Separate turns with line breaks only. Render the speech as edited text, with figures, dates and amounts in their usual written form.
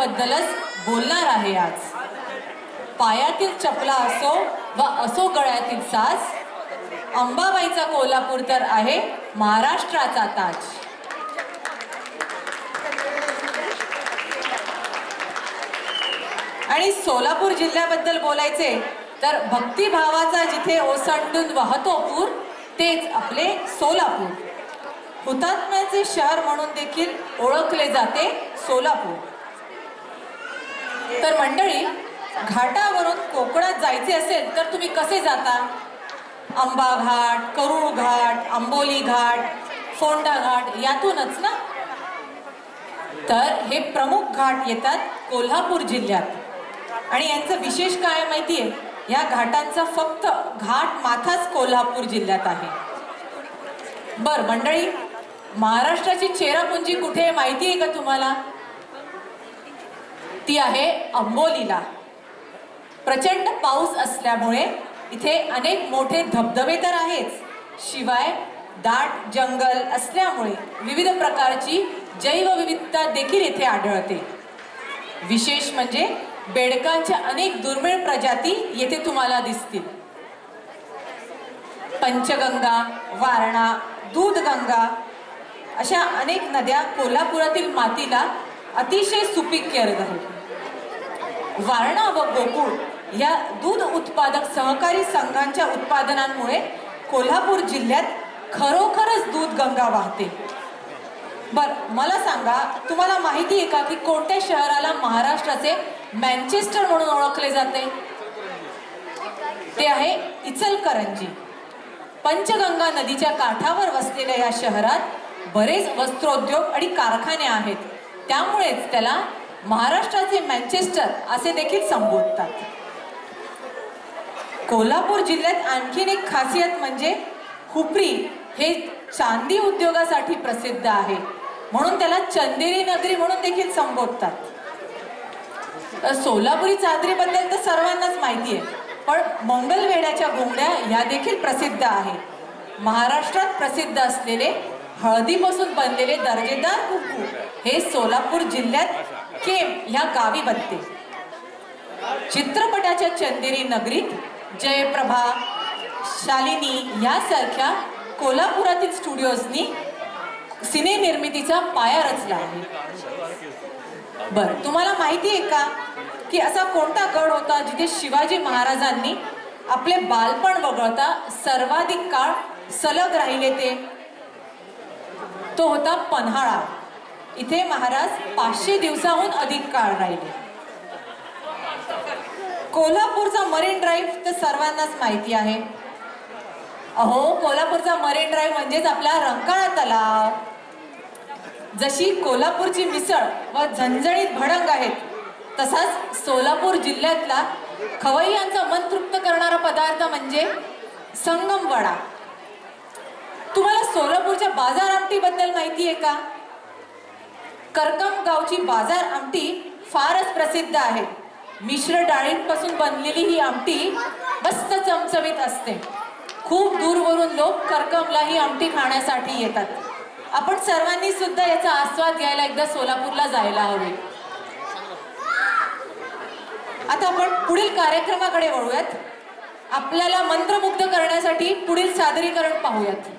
जिल्ह्याबद्दलच बोलणार आहे आज। पायातील चपला असो व असो गळ्यातील साज, अंबाबाईचा कोल्हापूर तर आहे महाराष्ट्राचा ताज। आणि सोलापूर जिल्ह्याबद्दल बोलायचे तर भक्तिभावाचा जिथे ओसंडून वाहतो पूर, तेच आपले सोलापूर। हुतात्म्याचे शहर म्हणून देखील ओळखले जाते सोलापूर। तर मंडळी, घाटावरून कोकणात जायचे असेल तर तुम्ही कसे जाता? अंबा घाट, करूळ घाट, आंबोली घाट, फोंडा घाट यातूनच ना? तर हे प्रमुख घाट येतात कोल्हापूर जिल्ह्यात। आणि यांचं विशेष काय माहितीये? या घाटांचा फक्त घाट माथाच कोल्हापूर जिल्ह्यात आहे। बर मंडळी, महाराष्ट्राची चेरापुंजी कुठे आहे माहिती आहे का तुम्हाला? ती आहे अंबोलीला। प्रचंड पाऊस असल्यामुळे इथे अनेक मोठे धबधबे तर आहेच, शिवाय दाट जंगल असल्यामुळे विविध प्रकारची जैवविविधता देखील इथे आढळते। विशेष म्हणजे बेडकांच्या अनेक दुर्मिळ प्रजाती येथे तुम्हाला दिसतील। पंचगंगा, वारणा, दूधगंगा अशा अनेक नद्या कोल्हापुरातील मातीला अतिशय सुपीक करत आहेत। वारणा व गोकुळ या दूध उत्पादक सहकारी संघांच्या उत्पादनांमुळे कोल्हापूर जिल्ह्यात खरोखरच दूधगंगा वाहते। बर मला सांगा, तुम्हाला माहिती आहे का की कोणत्या शहराला महाराष्ट्राचे मँचेस्टर म्हणून ओळखले जाते? ते आहे इचलकरंजी। पंचगंगा नदीच्या काठावर वसलेल्या या शहरात बरेच वस्त्रोद्योग आणि कारखाने आहेत, त्यामुळेच त्याला महाराष्ट्राचे मँचेस्टर असे देखील संबोधतात। कोल्हापूर जिल्ह्यात आणखीन एक खासियत म्हणजे हुपरी हे चांदी उद्योगासाठी प्रसिद्ध आहे, म्हणून त्याला चंदेरी नगरी म्हणून देखील संबोधतात। सोलापुरी चादरीबद्दल तर सर्वांनाच माहिती आहे, पण मंगलवेढ्याच्या घोंगड्या या देखील प्रसिद्ध आहेत। महाराष्ट्रात प्रसिद्ध असलेले हळदीपासून बनलेले दर्जेदार कुंकू हे सोलापूर जिल्ह्यात केम ह्या गावी बनते। चित्रपटाच्या चंदेरी नगरीत जयप्रभा, शालिनी यासारख्या कोल्हापुरातील स्टुडिओजनी सिने निर्मितीचा पाया रचला आहे। बर तुम्हाला माहिती आहे का की असा कोणता गड होता जिथे शिवाजी महाराजांनी आपले बालपण वगळता सर्वाधिक काळ सलग राहिले ते? तो होता पन्हाळा। इथे महाराज 500 दिवसाहून अधिक काळ राहिले। कोल्हापूरचा मरीन ड्राईव्ह तर सर्वांनाच माहिती आहे। अहो, कोल्हापूरचा मरीन ड्राईव्ह म्हणजेच आपला रंकाळा तलाव। जशी कोल्हापूरची मिसळ व झणझणीत भडंग आहेत, तसाच सोलापूर जिल्ह्यातला खवय्यांचा मन तृप्त करणारा पदार्थ म्हणजे संगम वडा। तुम्हाला सोलापूरच्या बाजार आमटी बद्दल माहिती आहे का? करकम गावची बाजार आमटी फारच प्रसिद्ध आहे। मिश्र डाळींपासून बनलेली ही आमटी मस्त चमचमीत असते। खूप दूरवरून लोक करकमला ही आमटी खाण्यासाठी येतात। आपण सर्वांनी सुद्धा याचा आस्वाद घ्यायला एकदा सोलापूरला जायला हवे। आता आपण पुढील कार्यक्रमाकडे वळूयात। आपल्याला मंत्रमुग्ध करण्यासाठी पुढील सादरीकरण पाहूयात।